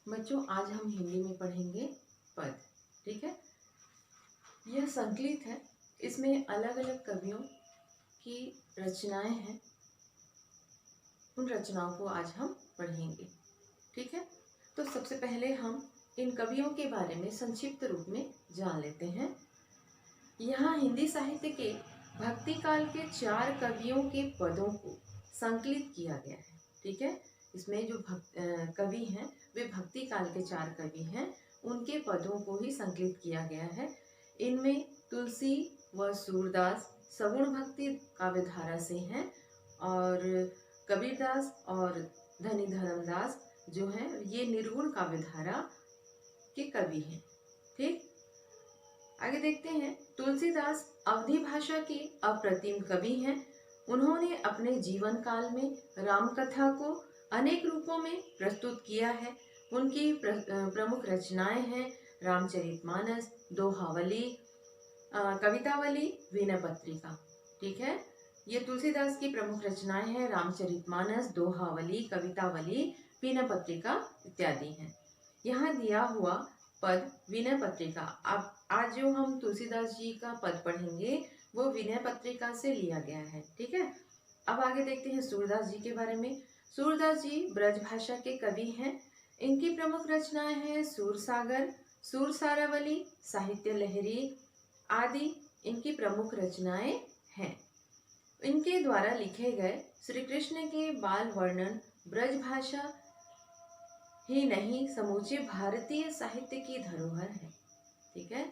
बच्चों, आज हम हिंदी में पढ़ेंगे पद। ठीक है। यह संकलित है। इसमें अलग अलग कवियों की रचनाएं हैं। उन रचनाओं को आज हम पढ़ेंगे। ठीक है। तो सबसे पहले हम इन कवियों के बारे में संक्षिप्त रूप में जान लेते हैं। यहाँ हिंदी साहित्य के भक्ति काल के 4 कवियों के पदों को संकलित किया गया है। ठीक है। इसमें जो कवि हैं वे भक्ति काल के 4 कवि हैं, उनके पदों को ही संकलित किया गया है। इनमें तुलसी व सूरदास सगुण भक्ति काव्यधारा से हैं और कबीरदास और धनी धर्मदास जो हैं ये निर्गुण काव्यधारा के कवि हैं। ठीक। आगे देखते हैं। तुलसीदास अवधी भाषा के अप्रतिम कवि हैं। उन्होंने अपने जीवन काल में राम कथा को अनेक रूपों में प्रस्तुत किया है। उनकी प्रमुख रचनाएं हैं रामचरितमानस, दोहावली, कवितावली, विनय पत्रिका। ठीक है। ये तुलसीदास की प्रमुख रचनाएं हैं रामचरितमानस, दोहावली, कवितावली, विनय पत्रिका इत्यादि हैं। यहाँ दिया हुआ पद विनय पत्रिका। अब आज जो हम तुलसीदास जी का पद पढ़ेंगे वो विनय पत्रिका से लिया गया है। ठीक है। अब आगे देखते हैं सूरदास जी के बारे में। सूरदास जी ब्रज भाषा के कवि हैं। इनकी प्रमुख रचनाएं हैं सूरसागर, सूरसारावली, साहित्य लहरी आदि इनकी प्रमुख रचनाएं हैं। इनके द्वारा लिखे गए श्री कृष्ण के बाल वर्णन ब्रज भाषा ही नहीं समूचे भारतीय साहित्य की धरोहर है। ठीक है।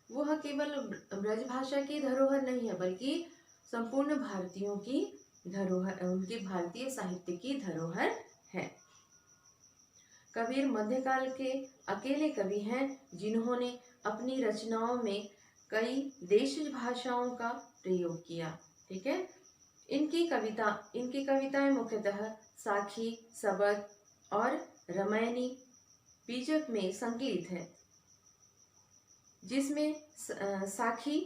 वह केवल ब्रज भाषा की धरोहर नहीं है बल्कि संपूर्ण भारतीयों की धरोहर, उनके भारतीय साहित्य की धरोहर है। कबीर मध्यकाल के अकेले कवि हैं जिन्होंने अपनी रचनाओं में कई देशी भाषाओं का प्रयोग किया। ठीक है। इनकी कविताएं मुख्यतः साखी, सबद और रामायणी बीजक में संकलित है, जिसमें साखी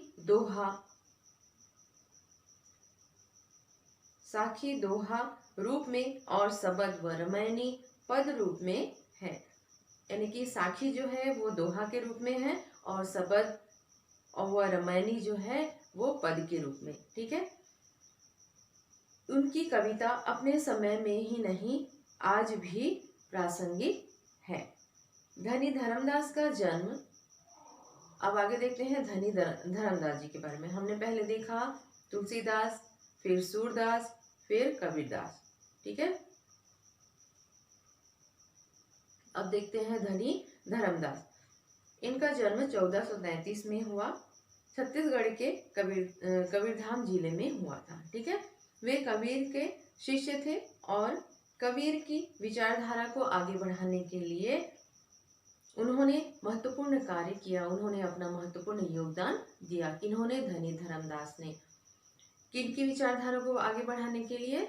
दोहा रूप में और सबद व रामायणी पद रूप में है। यानी कि साखी जो है वो दोहा के रूप में है और सबद और वह रामायणी जो है वो पद के रूप में। ठीक है। उनकी कविता अपने समय में ही नहीं आज भी प्रासंगिक है। धनी धर्मदास का जन्म। अब आगे देखते हैं धनी धर्मदास जी के बारे में। हमने पहले देखा तुलसीदास, फिर सूरदास, फिर कबीरदास। ठीक है। अब देखते हैं धनी धर्मदास। इनका जन्म 1433 में हुआ। छत्तीसगढ़ के कबीरधाम जिले में हुआ था। ठीक है। वे कबीर के शिष्य थे और कबीर की विचारधारा को आगे बढ़ाने के लिए उन्होंने महत्वपूर्ण कार्य किया। उन्होंने अपना महत्वपूर्ण योगदान दिया। किन्होंने? धनी धर्मदास ने। किनकी विचारधारा को आगे बढ़ाने के लिए?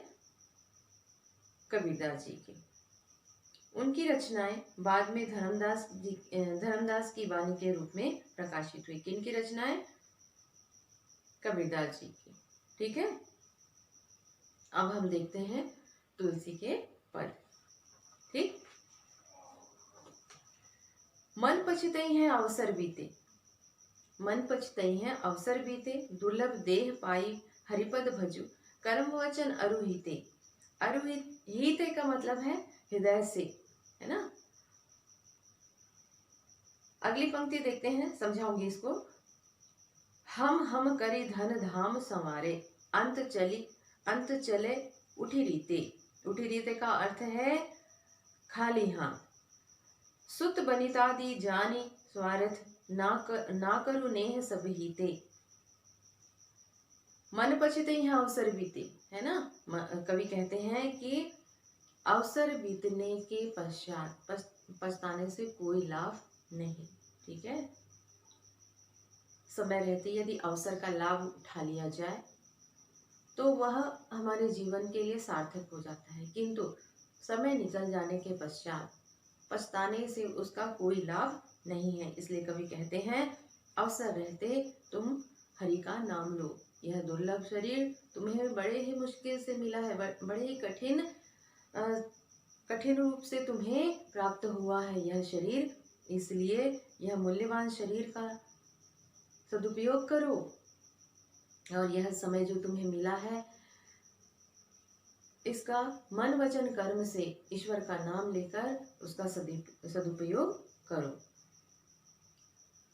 कबीरदास जी की। उनकी रचनाएं बाद में धर्मदास की वाणी के रूप में प्रकाशित हुई। किनकी रचनाएं? कबीरदास जी की। ठीक है। अब हम देखते हैं तुलसी के पद। ठीक। मन पछतई है अवसर बीते, मन पछतई है अवसर बीते, दुर्लभ देह पाई हरिपद भजु, कर्म वचन अरुहिते। अरुहिते का मतलब है हृदय से, है ना। अगली पंक्ति देखते हैं, समझाऊंगी इसको। हम करी धन धाम संवारे, अंत चले उठी रीते। उठी रीते का अर्थ है खाली हाथ। सुत बनिता दी जानी स्वार्थ, ना करू नेह सब हीते। मन पछते हैं अवसर बीते, है ना। कवि कहते हैं कि अवसर बीतने के पश्चात पछताने से कोई लाभ नहीं। ठीक है। समय रहते यदि अवसर का लाभ उठा लिया जाए तो वह हमारे जीवन के लिए सार्थक हो जाता है, किंतु समय निकल जाने के पश्चात पछताने से उसका कोई लाभ नहीं है। इसलिए कवि कहते हैं अवसर रहते तुम हरि का नाम लो। यह दुर्लभ शरीर तुम्हें बड़े ही मुश्किल से मिला है, बड़े ही कठिन कठिन रूप से तुम्हें प्राप्त हुआ है यह शरीर, इसलिए यह मूल्यवान शरीर का सदुपयोग करो और यह समय जो तुम्हें मिला है इसका मन वचन कर्म से ईश्वर का नाम लेकर उसका सदुपयोग करो।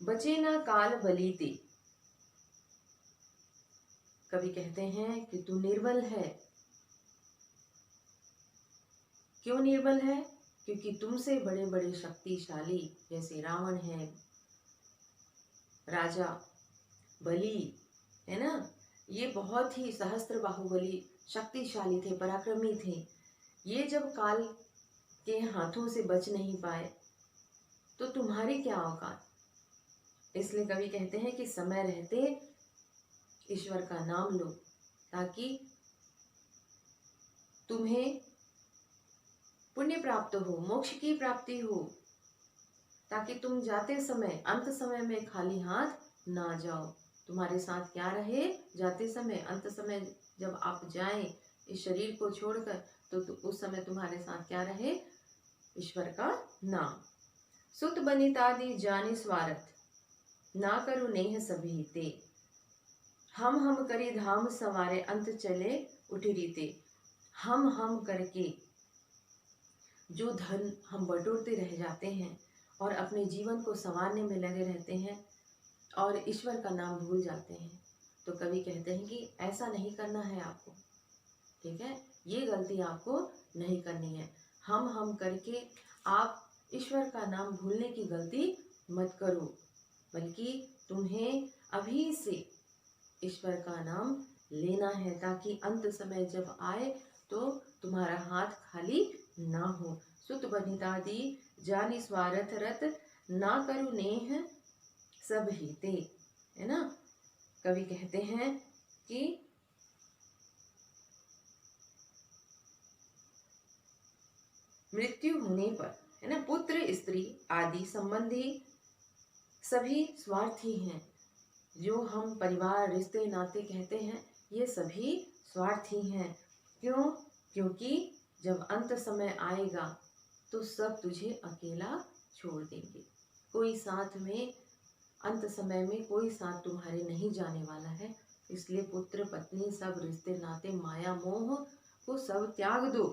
बचे ना काल बलीते, कवि कहते हैं कि तू निर्बल है। क्यों निर्बल है? क्योंकि तुमसे बड़े बड़े शक्तिशाली जैसे रावण है, राजा बलि है ना, ये बहुत ही सहस्त्र बाहुबली शक्तिशाली थे, पराक्रमी थे। ये जब काल के हाथों से बच नहीं पाए तो तुम्हारी क्या औकात। इसलिए कवि कहते हैं कि समय रहते ईश्वर का नाम लो ताकि तुम्हें पुण्य प्राप्त हो, मोक्ष की प्राप्ति हो, ताकि तुम जाते समय अंत समय में खाली हाथ ना जाओ। तुम्हारे साथ क्या रहे जाते समय, अंत समय जब आप जाएं इस शरीर को छोड़कर, तो उस समय तुम्हारे साथ क्या रहे? ईश्वर का नाम। सुत बनितादि जानि स्वार्थ, ना करो नेह सभी ते। हम करी धाम सवारे, अंत चले उठ रीते। हम करके जो धन हम बटोरते रह जाते हैं और अपने जीवन को संवारने में लगे रहते हैं और ईश्वर का नाम भूल जाते हैं, तो कवि कहते हैं कि ऐसा नहीं करना है आपको, ठीक है? ये गलती आपको नहीं करनी है। हम करके आप ईश्वर का नाम भूलने की गलती मत करो, बल्कि तुम्हें अभी से ईश्वर का नाम लेना है ताकि अंत समय जब आए तो तुम्हारा हाथ खाली ना हो। सुत बनितादि जानि स्वार्थ रत, ना करु नेह सब हिते, है ना। कवि कहते हैं कि मृत्यु होने पर, है ना, पुत्र स्त्री आदि संबंधी सभी स्वार्थी हैं। जो हम परिवार रिश्ते नाते कहते हैं ये सभी स्वार्थी हैं। क्यों? क्योंकि जब अंत समय आएगा तो सब तुझे अकेला छोड़ देंगे। कोई साथ में अंत समय में कोई साथ तुम्हारे नहीं जाने वाला है। इसलिए पुत्र पत्नी सब रिश्ते नाते माया मोह को सब त्याग दो।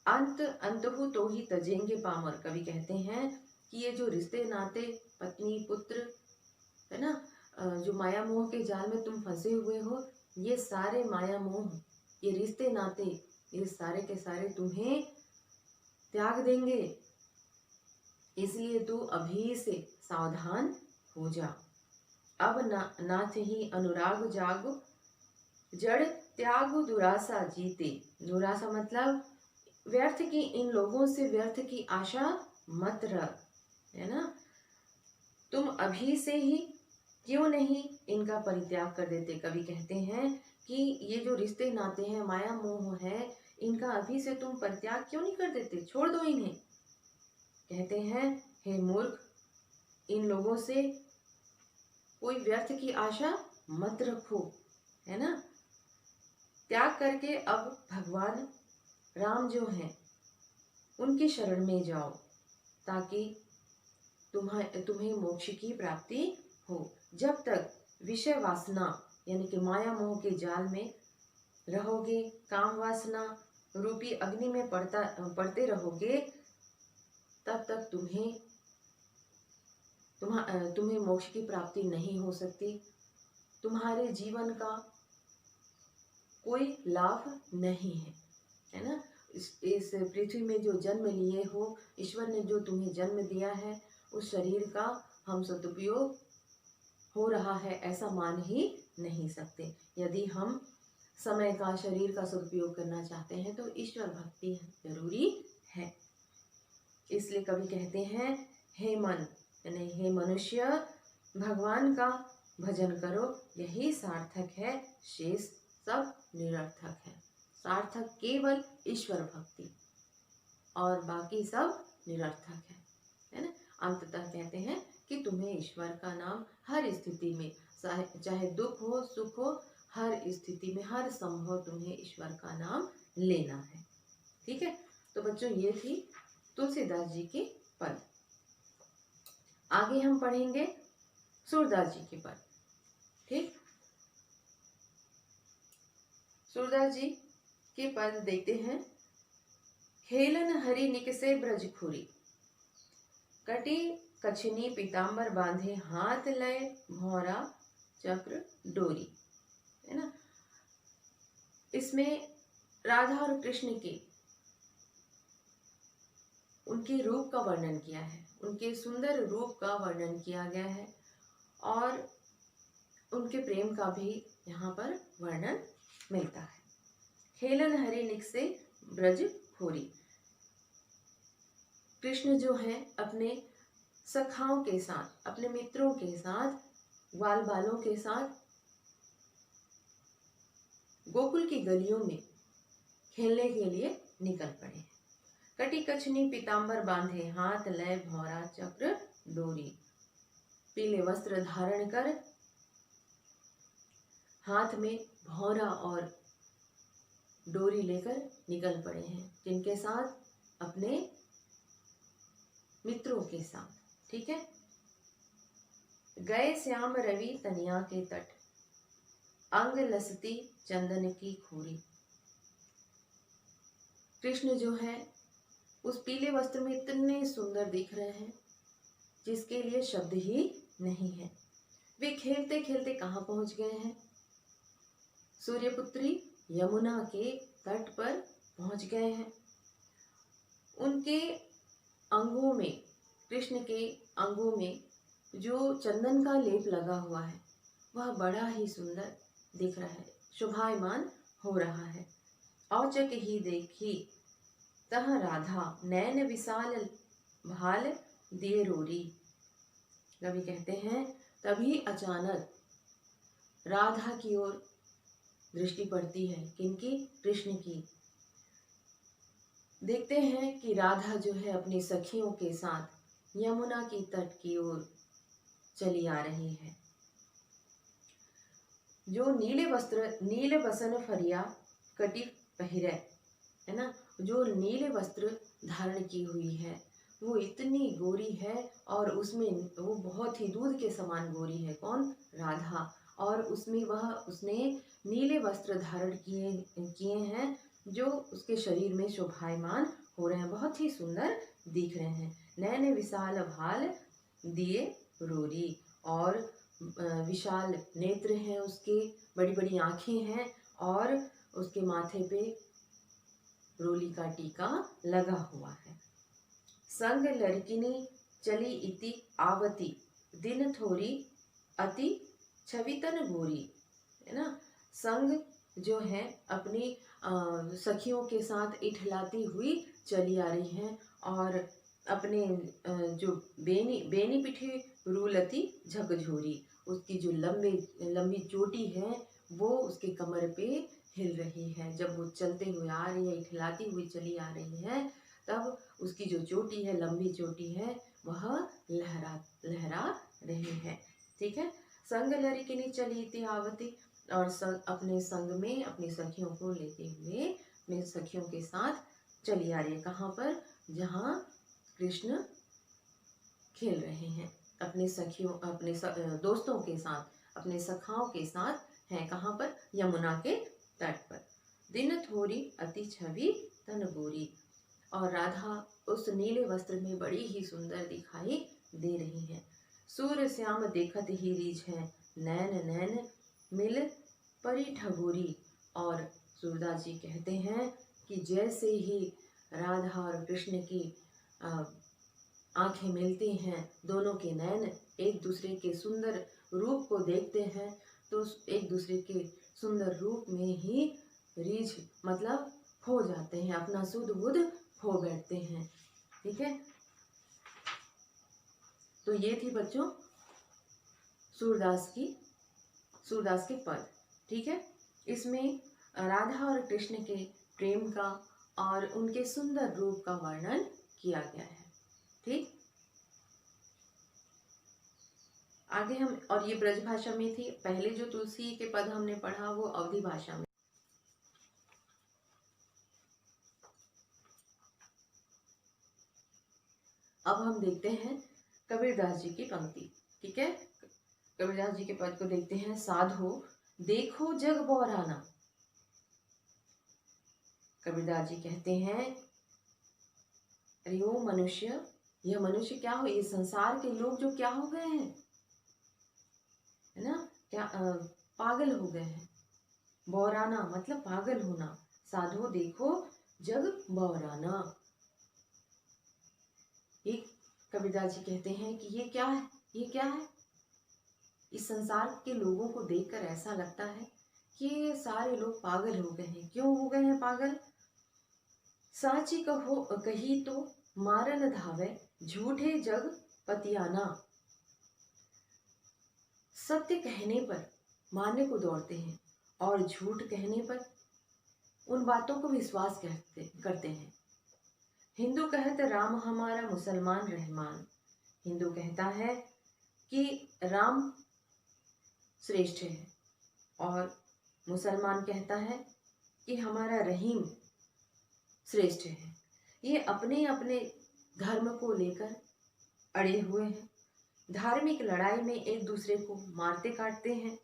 अंतहु तो ही तजेंगे पामर। कवि कहते हैं कि ये जो रिश्ते नाते पत्नी पुत्र है ना, जो माया मोह के जाल में तुम फंसे हुए हो, ये सारे माया मोह, ये रिश्ते नाते, ये सारे के सारे तुम्हें त्याग देंगे। इसलिए तू अभी से सावधान हो जा। अब नाथ ही अनुराग जागो, जड़ त्यागो दुरासा जीते। दुरासा मतलब व्यर्थ की, इन लोगों से व्यर्थ की आशा मत रख, है ना। तुम अभी से ही क्यों नहीं इनका परित्याग कर देते। कवि कहते हैं कि ये जो रिश्ते नाते हैं, माया मोह है, इनका अभी से तुम परित्याग क्यों नहीं कर देते, छोड़ दो इन्हें। कहते हैं हे मूर्ख, इन लोगों से कोई व्यर्थ की आशा मत रखो, है ना। त्याग करके अब भगवान राम जो हैं उनकी शरण में जाओ ताकि तुम्हें मोक्ष की प्राप्ति हो। जब तक विषय वासना यानी कि माया मोह के जाल में रहोगे, काम वासना रूपी अग्नि में पड़ते रहोगे, तब तक तुम्हें मोक्ष की प्राप्ति नहीं हो सकती। तुम्हारे जीवन का कोई लाभ नहीं है, है ना। इस पृथ्वी में जो जन्म लिए हो, ईश्वर ने जो तुम्हें जन्म दिया है, उस शरीर का हम सदुपयोग हो रहा है ऐसा मान ही नहीं सकते। यदि हम समय का, शरीर का सदुपयोग करना चाहते हैं तो ईश्वर भक्ति जरूरी है। इसलिए कवि कहते हैं हे मन, यानी हे मनुष्य, भगवान का भजन करो, यही सार्थक है, शेष सब निरर्थक है। सार्थक केवल ईश्वर भक्ति और बाकी सब निरर्थक है ना। अंततः कहते हैं कि तुम्हें ईश्वर का नाम हर स्थिति में, चाहे दुख हो सुख हो, हर स्थिति में, हर संभव तुम्हें ईश्वर का नाम लेना है, ठीक है। तो बच्चों ये थी तुलसीदास जी के पद। आगे हम पढ़ेंगे सूरदास जी के पद। ठीक, सूरदास जी के पद देखते हैं। खेलन हरि निकसे ब्रजखुरी, कटी कछनी पीताम्बर बांधे, हाथ लय भौरा चक्र डोरी। है ना। इसमें राधा और कृष्ण के उनके रूप का वर्णन किया है, उनके सुंदर रूप का वर्णन किया गया है और उनके प्रेम का भी यहाँ पर वर्णन मिलता है। खेलन हरि निकसे ब्रज खोरी, कृष्ण जो है अपने सखाओं के साथ, अपने मित्रों के साथ, ग्वाल बालों के साथ गोकुल की गलियों में खेलने के लिए निकल पड़े हैं। कटी कछनी पीताम्बर बांधे, हाथ लय भौरा चक्र डोरी। पीले वस्त्र धारण कर हाथ में भौरा और डोरी लेकर निकल पड़े हैं, जिनके साथ? अपने मित्रों के साथ। ठीक है। गए श्याम रवि तनिया के तट, अंग लसती चंदन की खूरी। कृष्ण जो है उस पीले वस्त्र में इतने सुंदर दिख रहे हैं जिसके लिए शब्द ही नहीं है। वे खेलते खेलते कहाँ पहुंच गए हैं? सूर्यपुत्री यमुना के तट पर पहुंच गए हैं। उनके अंगों में, कृष्ण के अंगों में जो चंदन का लेप लगा हुआ है वह बड़ा ही सुंदर दिख रहा है, शोभायमान हो रहा है। औचक ही देखी तह राधा, नैन विशाल भाल दिए रोरी। कवि कहते हैं तभी अचानक राधा की ओर दृष्टि पड़ती है। किनकी? कृष्ण की। देखते हैं कि राधा जो है अपनी सखियों के साथ यमुना की तट की ओर चली आ रही है। जो नीले वस्त्र, नीले बसन फरिया कटी पहिरे, है ना, जो नीले वस्त्र धारण की हुई है वो इतनी गोरी है और उसमें वो बहुत ही दूध के समान गोरी है। कौन? राधा। और उसमें उसने नीले वस्त्र धारण किए हैं जो उसके शरीर में शोभायमान हो रहे हैं, बहुत ही सुंदर दिख रहे हैं। नैन विशाल भाल दिए रोरी, और विशाल नेत्र हैं उसके, बड़ी बड़ी आंखें हैं और उसके माथे पे रोली का टीका लगा हुआ है। संग लड़किनी चली इति आवती, दिन थोड़ी अति छवितन गोरी। है ना। संग जो है अपनी सखियों के साथ इठलाती हुई चली आ रही हैं और अपने जो बेनी पिठी रूलती झकझोरी, उसकी जो लंबी चोटी है वो उसके कमर पे हिल रही है। जब वो चलते हुए आ रही है, इठलाती हुई चली आ रही है, तब उसकी जो चोटी है, लंबी चोटी है, वह लहरा रही है। ठीक है। संग लड़किनी चली इति आवती, और अपने संग में अपनी सखियों को लेते हुए अपने सखियों के साथ चली आ रही है। कहाँ पर? जहाँ कृष्ण खेल रहे हैं अपने सखियों, अपने दोस्तों के साथ, अपने सखाओं के साथ हैं। कहाँ पर? यमुना के तट पर। दिन थोड़ी अति छवि तन गोरी, और राधा उस नीले वस्त्र में बड़ी ही सुंदर दिखाई दे रही है। सूर्य श्याम देखत ही रीझ है, नैन नैन मिल परी ठगोरी। और सूरदास जी कहते हैं कि जैसे ही राधा और कृष्ण की आंखें मिलती हैं, दोनों के नैन एक दूसरे के सुंदर रूप को देखते हैं, तो एक दूसरे के सुंदर रूप में ही रीझ मतलब खो जाते हैं, अपना सुध बुध खो बैठते हैं। ठीक है। तो ये थी बच्चों सूरदास के पद। ठीक है। इसमें राधा और कृष्ण के प्रेम का और उनके सुंदर रूप का वर्णन किया गया है। ठीक। आगे हम, और ये ब्रज भाषा में थी। पहले जो तुलसी के पद हमने पढ़ा वो अवधी भाषा में। अब हम देखते हैं कबीरदास जी की पंक्ति। ठीक है, कबीरदास जी के पद को देखते हैं। साधो देखो जग बौराना। कबीरदास जी कहते हैं, अरे ओ मनुष्य, यह मनुष्य क्या हो, ये संसार के लोग जो क्या हो गए हैं, है ना, क्या पागल हो गए हैं। बौराना मतलब पागल होना। साधो देखो जग बौराना। ये कबीरदास जी कहते हैं कि ये क्या है, ये क्या है। इस संसार के लोगों को देखकर ऐसा लगता है कि ये सारे लोग पागल हो गए हैं। क्यों हो गए हैं पागल? साची कहो कही तो मारन धावे, झूठे जग पतियाना। सत्य कहने पर मारने को दौड़ते हैं और झूठ कहने पर उन बातों को विश्वास करते हैं। हिंदू कहते राम हमारा, मुसलमान रहमान। हिंदू कहता है कि राम श्रेष्ठ है और मुसलमान कहता है कि हमारा रहीम श्रेष्ठ है। ये अपने अपने धर्म को लेकर अड़े हुए हैं। धार्मिक लड़ाई में एक दूसरे को मारते काटते हैं,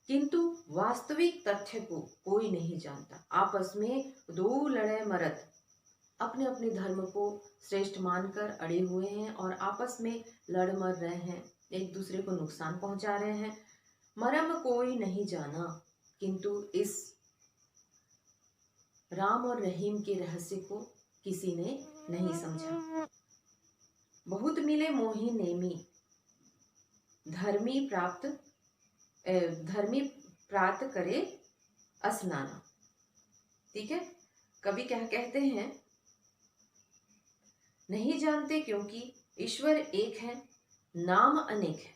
किंतु वास्तविक तथ्य को कोई नहीं जानता। आपस में दो लड़े मरद अपने अपने धर्म को श्रेष्ठ मानकर अड़े हुए हैं और आपस में लड़ मर रहे हैं, एक दूसरे को नुकसान पहुंचा रहे हैं। मरम कोई नहीं जाना, किंतु इस राम और रहीम के रहस्य को किसी ने नहीं समझा। बहुत मिले मोही नेमी, धर्मी प्राप्त करे स्नाना। ठीक है, कवि क्या कहते हैं, नहीं जानते क्योंकि ईश्वर एक है, नाम अनेक है।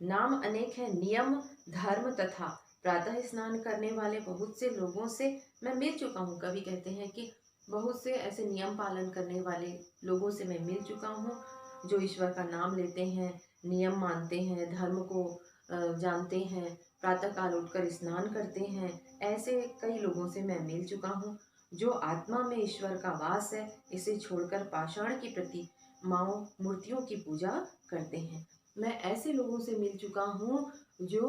नाम अनेक है, नियम धर्म तथा प्रातः स्नान करने वाले बहुत से लोगों से मैं मिल चुका हूँ। कवि कहते हैं कि बहुत से ऐसे नियम पालन करने वाले लोगों से मैं मिल चुका हूँ, जो ईश्वर का नाम लेते हैं, नियम मानते हैं, धर्म को जानते हैं, प्रातः काल उठकर स्नान करते हैं। ऐसे कई लोगों से मैं मिल चुका हूँ जो आत्मा में ईश्वर का वास है, इसे छोड़कर पाषाण की प्रतिमाओं मूर्तियों की पूजा करते हैं। मैं ऐसे लोगों से मिल चुका हूँ जो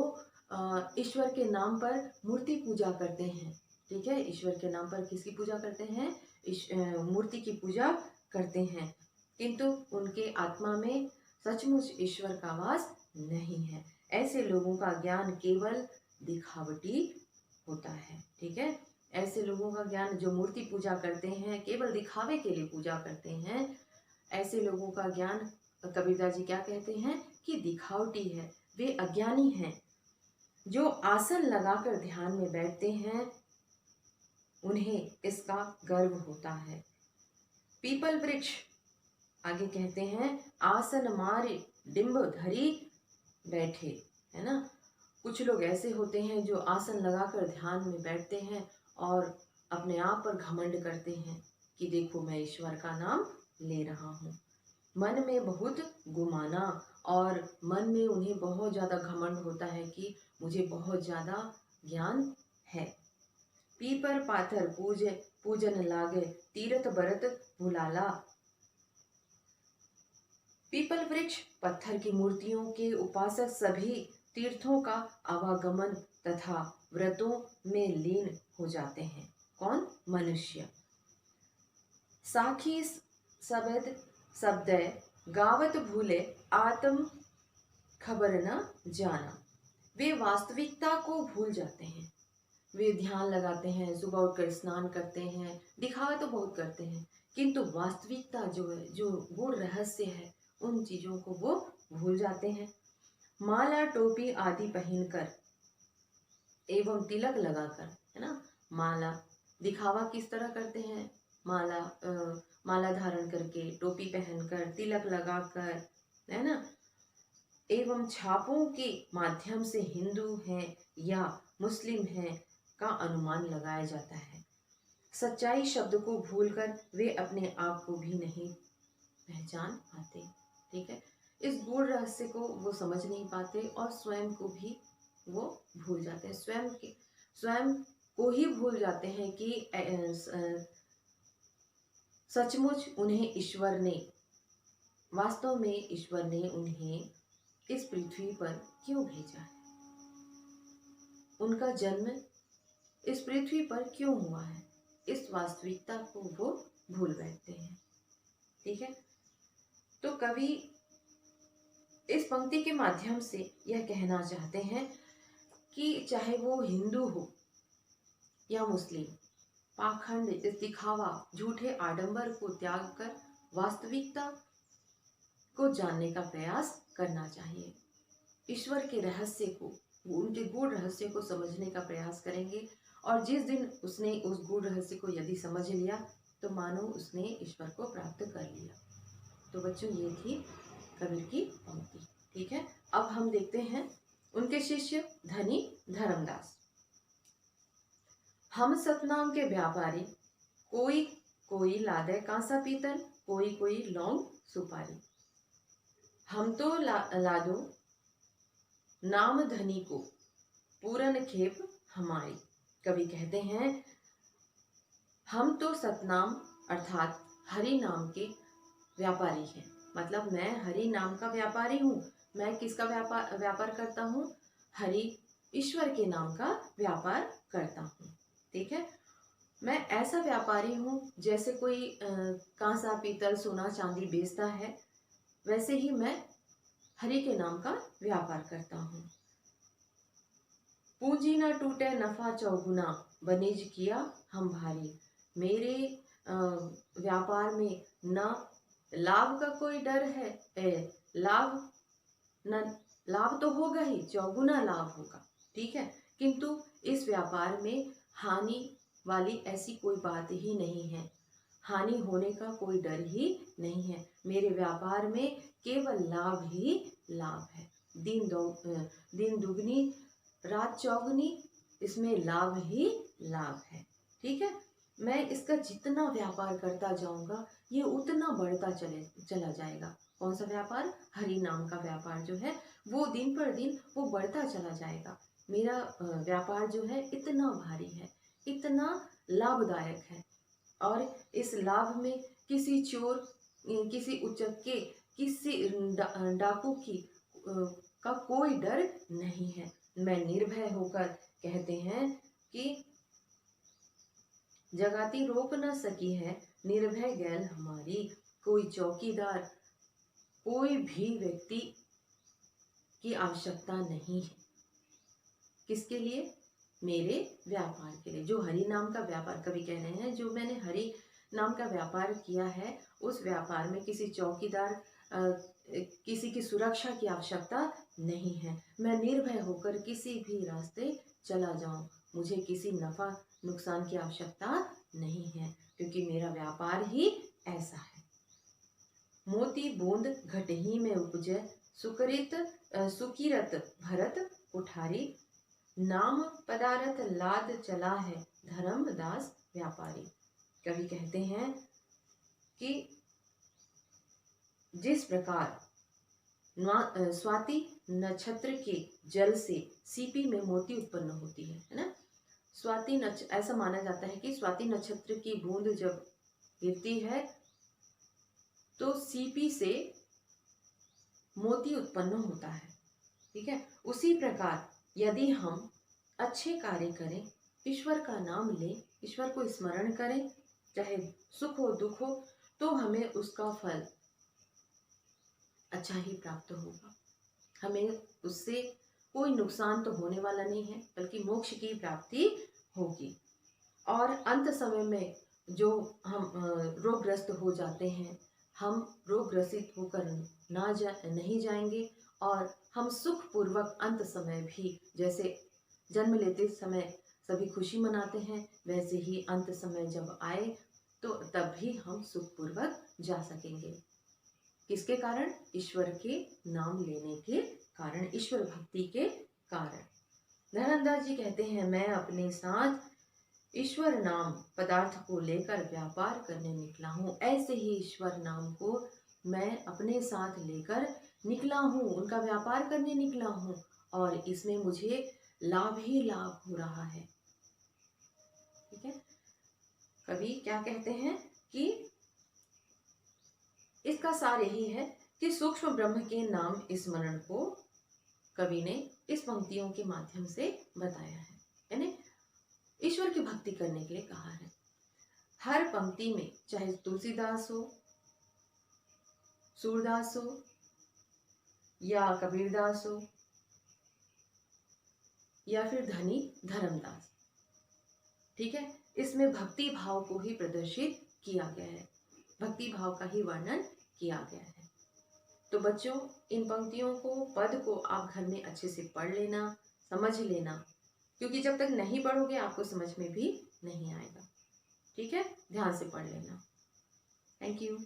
ईश्वर के नाम पर मूर्ति पूजा करते हैं। ठीक है, ईश्वर के नाम पर किसकी पूजा करते हैं? मूर्ति की पूजा करते हैं, किंतु उनके आत्मा में सचमुच ईश्वर का वास नहीं है। ऐसे लोगों का ज्ञान केवल दिखावटी होता है। ठीक है, ऐसे लोगों का ज्ञान जो मूर्ति पूजा करते हैं, केवल दिखावे के लिए पूजा करते हैं, ऐसे लोगों का ज्ञान कबीरदास जी क्या कहते हैं कि दिखावटी है। वे अज्ञानी हैं। जो आसन लगाकर ध्यान में बैठते हैं उन्हें इसका गर्व होता है। पीपल वृक्ष आगे कहते हैं, आसन मारे डिंब धरी बैठे, है ना। कुछ लोग ऐसे होते हैं जो आसन लगाकर ध्यान में बैठते हैं और अपने आप पर घमंड करते हैं कि देखो मैं ईश्वर का नाम ले रहा हूँ। मन में बहुत गुमाना, और मन में उन्हें बहुत ज़्यादा घमंड होता है कि मुझे बहुत ज़्यादा ज्ञान है। पीपर पाथर पूजन लागे, तीरथ बरत भुलाला। पीपल वृक्ष पत्थर की मूर्तियों के उपासक सभी तीर्थों का आवागमन तथा व्रतों में लीन हो जाते हैं। कौन? मनुष्य। साखी शब्द गावत भूले, आत्म खबर न जाना। वे वास्तविकता को भूल जाते हैं। वे ध्यान लगाते हैं, सुबह उठकर स्नान करते हैं, दिखावा तो बहुत करते हैं, किंतु वास्तविकता जो है, जो वो रहस्य है, उन चीजों को वो भूल जाते हैं। माला टोपी आदि पहनकर एवं तिलक लगाकर, है ना, माला दिखावा किस तरह करते हैं, माला धारण करके, टोपी पहनकर, तिलक लगाकर, है ना, एवं छापों के माध्यम से हिंदू हैं या मुस्लिम हैं का अनुमान लगाया जाता है। सच्चाई शब्द को भूलकर वे अपने आप को भी नहीं पहचान पाते। ठीक है, इस गूढ़ रहस्य को वो समझ नहीं पाते और स्वयं को भी वो भूल जाते हैं। स्वयं को ही भूल जाते हैं कि सचमुच उन्हें ईश्वर ने, वास्तव में ईश्वर ने उन्हें इस पृथ्वी पर क्यों भेजा है, उनका जन्म इस पृथ्वी पर क्यों हुआ है, इस वास्तविकता को वो भूल बैठते हैं। ठीक है, तो कवि इस पंक्ति के माध्यम से यह कहना चाहते हैं कि चाहे वो हिंदू हो या मुस्लिम, पाखंड, दिखावा, झूठे आडंबर को त्याग कर वास्तविकता को जानने का प्रयास करना चाहिए। ईश्वर के रहस्य को, उनके गूढ़ रहस्य को समझने का प्रयास करेंगे, और जिस दिन उसने उस गूढ़ रहस्य को यदि समझ लिया तो मानो उसने ईश्वर को प्राप्त कर लिया। तो बच्चों, ये थी कबीर की पंक्ति। ठीक है, अब हम देखते हैं उनके शिष्य धनी धर्मदास। हम सतनाम के व्यापारी, कोई कोई लादे कांसा पीतल, कोई कोई लौंग सुपारी। हम तो लादो नाम धनी को, पूरन खेप हमारी। कवि कहते हैं हम तो सतनाम अर्थात हरि नाम के व्यापारी हैं। मतलब मैं हरि नाम का व्यापारी हूँ। मैं किसका व्यापार करता हूँ? हरि, ईश्वर के नाम का व्यापार करता हूँ। ठीक है, मैं ऐसा व्यापारी हूँ जैसे कोई कांसा पीतल सोना चांदी बेचता है, वैसे ही मैं हरि के नाम का व्यापार करता हूँ। पूंजी न टूटे नफा चौगुना, बनिज किया हम भारी। मेरे व्यापार में न लाभ का कोई डर है, लाभ तो होगा ही, चौगुना लाभ होगा। ठीक है, किंतु इस व्यापार में हानि वाली ऐसी कोई बात ही नहीं है, हानि होने का कोई डर ही नहीं है। मेरे व्यापार में केवल लाभ ही लाभ है। दिन दुगनी रात चौगुनी, इसमें लाभ ही लाभ है। ठीक है, मैं इसका जितना व्यापार करता जाऊंगा ये उतना बढ़ता चला जाएगा। कौन सा व्यापार? हरि नाम का व्यापार जो है वो दिन पर दिन वो बढ़ता चला जाएगा। मेरा व्यापार जो है इतना भारी है, इतना लाभदायक है, और इस लाभ में किसी चोर, किसी उचक्के, किसी डाकू की का कोई डर नहीं है। मैं निर्भय होकर, कहते हैं कि जगाती रोक न सकी है, निर्भय गैल हमारी। कोई चौकीदार, कोई भी व्यक्ति की आवश्यकता नहीं है। किसके लिए? मेरे व्यापार के लिए। जो हरि नाम का व्यापार, कवि कह रहे हैं, जो मैंने हरि नाम का व्यापार किया है, उस व्यापार में किसी चौकीदार, किसी की सुरक्षा की आवश्यकता नहीं है। मैं निर्भय होकर किसी भी रास्ते चला जाऊं, मुझे किसी नफा नुकसान की आवश्यकता नहीं है, क्योंकि मेरा व्यापार ही ऐसा है। मोती बूंद घटही में उपजे, सुकिरत भरत कुठारी। नाम पदारथ लाद चला है, धर्मदास व्यापारी। कवि कहते हैं कि जिस प्रकार स्वाति नक्षत्र के जल से सीपी में मोती उत्पन्न होती है ना। स्वाति ऐसा माना जाता है कि स्वाति नक्षत्र की बूंद जब गिरती है तो सीपी से मोती उत्पन्न होता है। ठीक है, उसी प्रकार यदि हम अच्छे कार्य करें, ईश्वर का नाम लें, ईश्वर को स्मरण करें, चाहे सुख हो दुख हो, तो हमें उसका फल अच्छा ही प्राप्त होगा। हमें उससे कोई नुकसान तो होने वाला नहीं है, बल्कि मोक्ष की प्राप्ति होगी। और अंत समय में जो हम रोगग्रस्त हो जाते हैं, हम रोग ग्रसित होकर नहीं जाएंगे, और हम सुख पूर्वक अंत समय भी, जैसे जन्म लेते समय सभी खुशी मनाते हैं, वैसे ही अंत समय जब आए तो तब भी हम सुख पूर्वक जा सकेंगे। किसके कारण? ईश्वर के नाम लेने के कारण, ईश्वर भक्ति के कारण। धर्मदास जी कहते हैं, मैं अपने साथ ईश्वर नाम पदार्थ को लेकर व्यापार करने निकला हूँ। ऐसे ही ईश्वर नाम को मैं अपने साथ लेकर निकला हूँ, उनका व्यापार करने निकला हूँ, और इसमें मुझे लाभ ही लाभ हो रहा है। ठीक है, कवि क्या कहते हैं कि इसका सार यही है कि सूक्ष्म ब्रह्म के नाम स्मरण को कवि ने इस पंक्तियों के माध्यम से बताया है, यानी ईश्वर की भक्ति करने के लिए कहा है। हर पंक्ति में चाहे तुलसीदास हो, सूरदास हो या कबीरदास हो या फिर धनी धर्मदास, ठीक है, इसमें भक्ति भाव को ही प्रदर्शित किया गया है, भक्ति भाव का ही वर्णन किया गया है। तो बच्चों, इन पंक्तियों को, पद को आप घर में अच्छे से पढ़ लेना, समझ लेना, क्योंकि जब तक नहीं पढ़ोगे आपको समझ में भी नहीं आएगा। ठीक है, ध्यान से पढ़ लेना। Thank you.